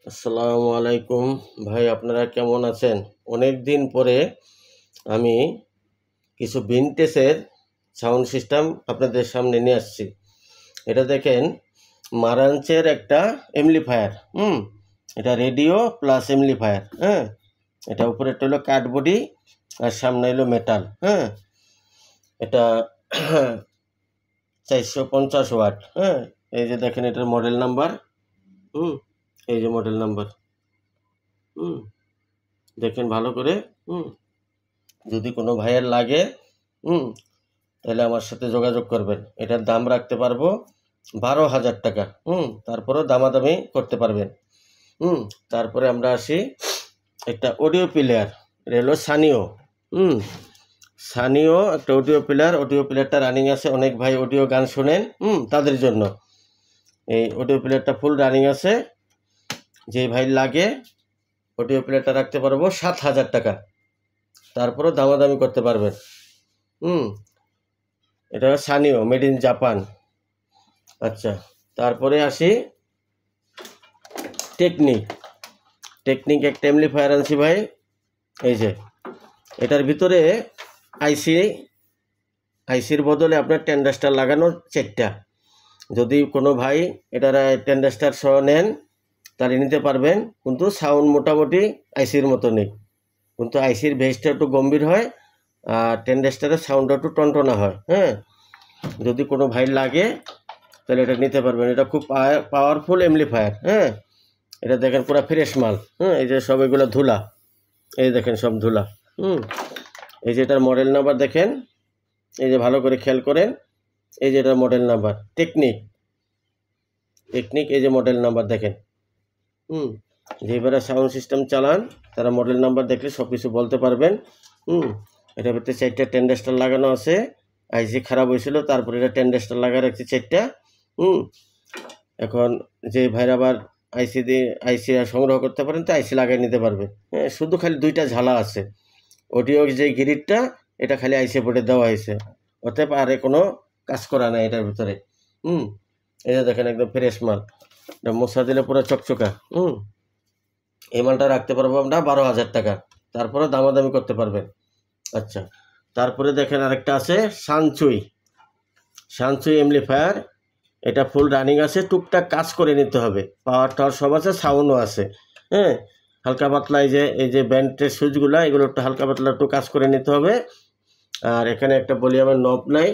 আসসালামু আলাইকুম ভাই, আপনারা কেমন আছেন? অনেক দিন পরে আমি কিছু ভিনটেজের সাউন্ড সিস্টেম আপনাদের সামনে নিয়ে আসছি। এটা দেখেন, মারাঞ্চের একটা এমপ্লিফায়ার। এটা রেডিও প্লাস এমপ্লিফায়ার। হ্যাঁ, এটা উপরেরটা হলো কাঠবডি আর সামনে হলো মেটাল। হ্যাঁ, এটা 450 ওয়াট। হ্যাঁ, এই যে দেখেন, এটার মডেল নাম্বার। এই যে মডেল নাম্বার। দেখেন ভালো করে। যদি কোনো ভাইয়ের লাগে তাহলে আমার সাথে যোগাযোগ করবেন। এটার দাম রাখতে পারবো 12,000 টাকা। তারপরেও দামাদামি করতে পারবেন। তারপরে আমরা আসি একটা অডিও প্লেয়ার। এটা হলো সানিও। সানিও একটা অডিও প্লেয়ারটা রানিং আছে। অনেক ভাই অডিও গান শোনেন, তাদের জন্য এই অডিও প্লেয়ারটা ফুল রানিং আছে। যে ভাই লাগে অডিও প্লেয়ারটা রাখতে পারবো 7,000 টাকা। তারপরেও দামাদামি করতে পারবেন। এটা সানিও, মেড ইন জাপান। আচ্ছা, তারপরে আসি টেকনিক একটা এমপ্লিফায়ার আনছি ভাই। এই যে এটার ভিতরে আইসির বদলে আপনার ট্যান্ডাস্টার লাগানো 4টা। যদি কোনো ভাই এটার ট্যান্ডাস্টার সহ নেন তাহলে নিতে পারবেন, কিন্তু সাউন্ড মোটামুটি আইসির মতো নেই, কিন্তু আইসির ভেসটা একটু গম্ভীর হয় আর ট্যান্ডাস্টারের সাউন্ডটা একটু টনটনা হয়। হ্যাঁ, যদি কোনো ভাই লাগে তাহলে এটা নিতে পারবেন। এটা খুব পাওয়ারফুল এমপ্লিফায়ার। হ্যাঁ, এটা দেখেন পুরো ফ্রেশ মাল। এই যে সব এগুলো ধুলা, এই দেখেন সব ধুলা। এই যে এটার মডেল নাম্বার দেখেন, এই যে ভালো করে খেয়াল করেন। এই যে এটার মডেল নাম্বার টেকনিক, এই যে মডেল নাম্বার দেখেন। যেবারে সাউন্ড সিস্টেম চালান তারা মডেল নাম্বার দেখলে সব কিছু বলতে পারবেন। এটার ভিতরে 4টা ট্যান্ডাস্টার লাগানো আছে। আইসি খারাপ হয়েছিল, তারপরে এটা ট্যান্ডাস্টার লাগা রাখছি 4টা। এখন যে ভাইরা আবার আইসি সংগ্রহ করতে পারেন তো আইসি লাগাই নিতে পারবে। হ্যাঁ, শুধু খালি 2টা ঝালা আছে। অডিও যে গ্রিডটা এটা খালি আইসি বোর্ডে দেওয়া হয়েছে, অতএব আরে কোনো কাজ করা নাই এটার ভিতরে। এটা দেখেন একদম ফ্রেশ মাল। এটা মশা দিলে পুরো চকচকা। এই মালটা রাখতে পারবো আমরা 12,000 টাকা। তারপরে দামাদামি করতে পারবেন। আচ্ছা, তারপরে দেখেন আরেকটা আছে সানচুই এমপ্লিফায়ার। এটা ফুল রানিং আছে, টুকটাক কাজ করে নিতে হবে। পাওয়ার টাওয়ার সব আছে, সাউন্ডও আছে। হ্যাঁ, হালকা পাতলা এই যে ব্যান্ডের সুইচগুলো, এগুলো একটু হালকা পাতলা একটু কাজ করে নিতে হবে। আর এখানে একটা ভলিউমের নব নাই,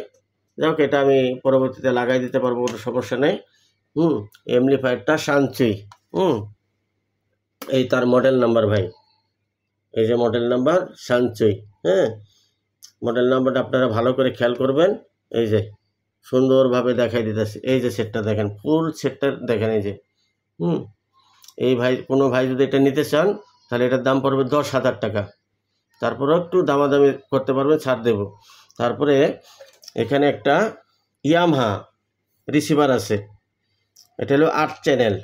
যাই হোক এটা আমি পরবর্তীতে লাগাই দিতে পারবো, কোনো সমস্যা নেই। এমপ্লিফায়ারটা সানচুই। এই তার মডেল নাম্বার ভাই, এই যে মডেল নাম্বার সানচুই। হ্যাঁ, মডেল নাম্বারটা আপনারা ভালো করে খেয়াল করবেন। এই যে সুন্দরভাবে দেখাই দিতেছি। এই যে সেটটা দেখেন, ফুল সেটটা দেখেন। এই যে এই ভাই, কোনো ভাই যদি এটা নিতে চান তাহলে এটার দাম পড়বে 10,000 টাকা। তারপরেও একটু দামাদামি করতে পারবেন, ছাড় দেব। তারপরে এখানে একটা ইয়ামাহা রিসিভার আছে। এটা হলো 8 চ্যানেল,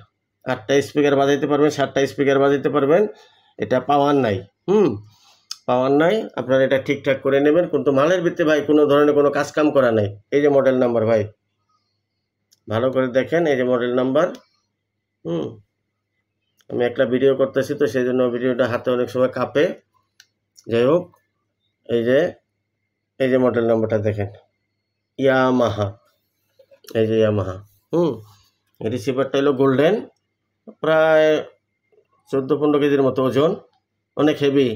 8টা স্পিকার বাজাইতে পারবেন, 7টা স্পিকার বাজাইতে পারবেন। এটা পাওয়ার নাই। আপনারা এটা ঠিকঠাক করে নেবেন, কিন্তু মালের ভিত্তি ভাই কোনো ধরনের কোনো কাজ কাম করা নাই। এই যে মডেল নাম্বার ভাই, ভালো করে দেখেন। এই যে মডেল নাম্বার। আমি একটা ভিডিও করতেছি তো সেই জন্য ভিডিওটা হাতে অনেক সময় কাঁপে। যাই হোক, এই যে মডেল নাম্বারটা দেখেন, ইয়ামাহা। এই যে ইয়ামাহা। রিসিভারটা হলো গোল্ডেন, প্রায় 14-15 কেজির মতো ওজন, অনেক হেভি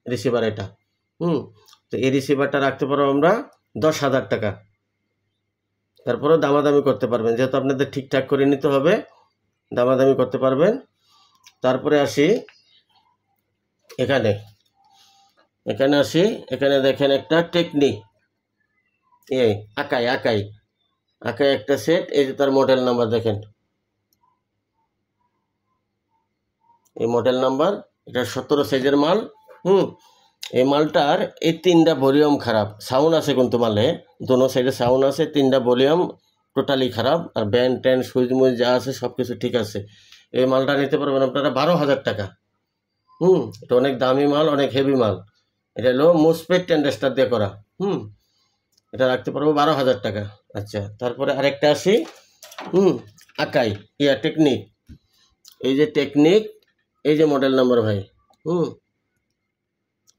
রিসিভার এটা। তো এই রিসিভারটা রাখতে পারবো আমরা 10,000 টাকা। তারপরেও দামাদামি করতে পারবেন, যেহেতু আপনাদের ঠিকঠাক করে নিতে হবে, দামাদামি করতে পারবেন। তারপরে আসি এখানে এখানে দেখেন একটা টেকনিক, এই আকাই একটা সেট। এই যে তার মডেল নাম্বার দেখেন, এই মডেল নাম্বার। এটা 17 সাইজের মাল। এই মালটার এই 3টা ভলিউম খারাপ, সাউন্ড আছে কিন্তু মালে দোনো সাইডে সাউন্ড আছে, 3টা ভলিউম টোটালি খারাপ। আর ব্যান্ড ট্যান্ড সুইচ মুইচ যা আছে সব কিছু ঠিক আছে। এই মালটা নিতে পারবেন আপনারা 12,000 টাকা। এটা অনেক দামি মাল, অনেক হেভি মাল। এটা হলো মোসপেট ট্যান্ডাস্টার দিয়ে করা। এটা রাখতে পারবো 12,000 টাকা। আচ্ছা, তারপরে আরেকটা আসি টেকনিক। এই যে টেকনিক এই যে মডেল নাম্বার ভাই,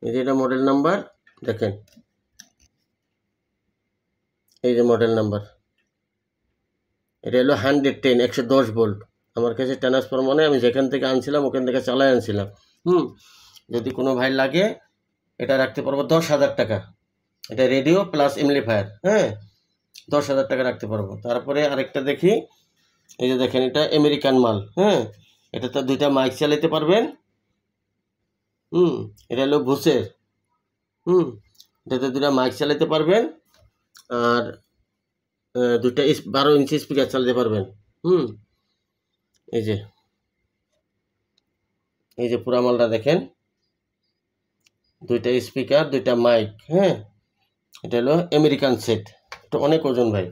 এই যে এটা মডেল নাম্বার দেখেন, এই যে মডেল নাম্বার, এটা হলো 110 110 ভোল্ট। আমার কাছে ট্রান্সফরমার মানে আমি যেখান থেকে আনছিলাম ওখান থেকে চালাই আনছিলাম। যদি কোনো ভাই লাগে এটা রাখতে পারবো 10,000 টাকা। এটা রেডিও প্লাস এমপ্লিফায়ার, হ্যাঁ 10,000 টাকা রাখতে পারবো। তারপরে আরেকটা দেখি, এই যে দেখেন এটা আমেরিকান মাল, হ্যাঁ এটাতে 2টা মাইক চালাতে পারবেন। এটা হলো বুসের, এটাতে 2টা মাইক চালাতে পারবেন আর 2টা 12 ইঞ্চি স্পিকার চালাতে পারবেন। এই যে পুরা মালটা দেখেন, 2টা স্পিকার 2টা মাইক, হ্যাঁ এটা হলো আমেরিকান সেট। এটা অনেক ওজন ভাই।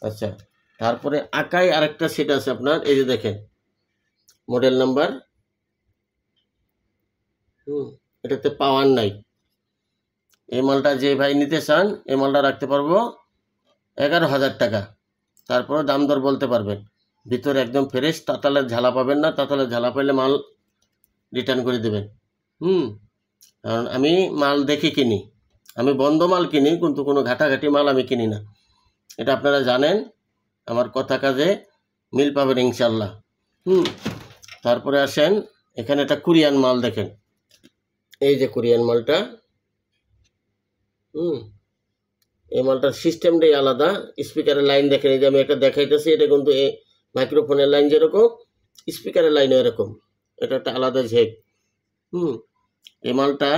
আচ্ছা, তারপরে আকাই আরেকটা সেট আছে আপনার, এই যে দেখেন মডেল নাম্বার, এটাতে পাওয়ার নাই। এই মালটা যে ভাই নিতে চান এই মালটা রাখতে পারবো 11,000 টাকা। তারপরে দাম দর বলতে পারবেন। ভিতরে একদম ফ্রেশ, তাতালের ঝালা পাবেন না, তাতালের ঝালা পাইলে মাল রিটার্ন করে দেবেন। কারণ আমি মাল দেখে কিনি, আমি বন্ধ মাল কিনি, কিন্তু কোনো ঘাটাঘাটি মাল আমি কিনি না, এটা আপনারা জানেন। আমার কথা কাজে মিল পাবেন ইনশাল্লাহ। তারপরে আসেন এখানে একটা কোরিয়ান মাল দেখেন, এই যে কোরিয়ান মালটা, এই মালটার সিস্টেমটাই আলাদা। স্পিকারের লাইন দেখেন, এই যে আমি একটা দেখাইতেছি, এটা কিন্তু মাইক্রোফোনের লাইন যেরকম স্পিকারের লাইন এরকম, এটা একটা আলাদা ঝেক। এই মালটা